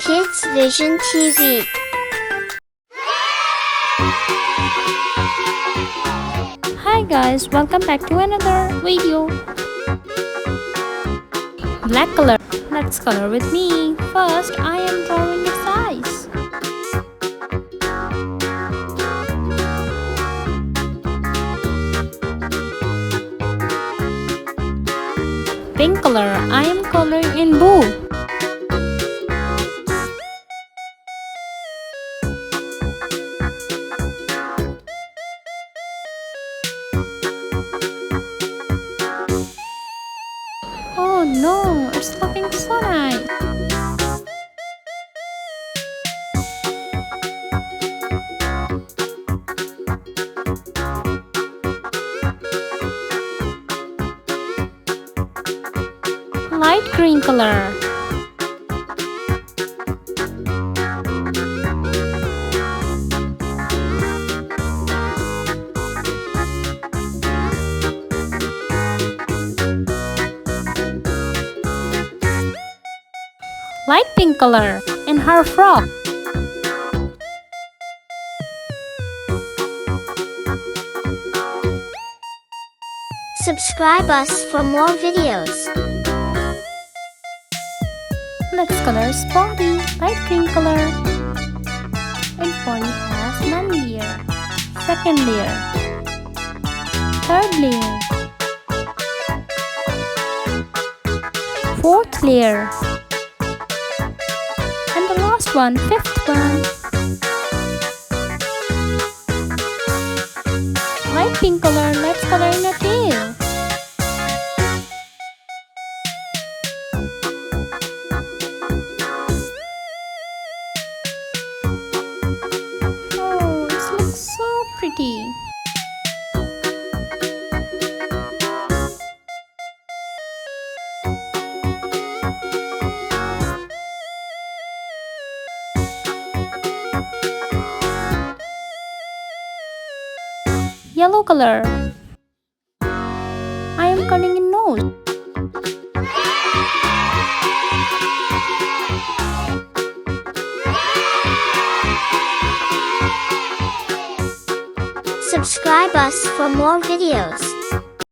KidsVision TV. Hi guys, welcome back to another video. Black color. Let's color with me. First, I am drawing its eyes. Pink color. I am coloring in blue. Oh no, it's looking so nice. Light green color. Light pink color in her frock. Subscribe us for more videos. Let's color its body. Light green color. Its body has one layer, second layer, third layer, fourth layer, and the last one, fifth one. Light pink color. Let's color in a tail. Oh, it looks so pretty. Yellow color. I am cutting a nose. Subscribe us for more videos.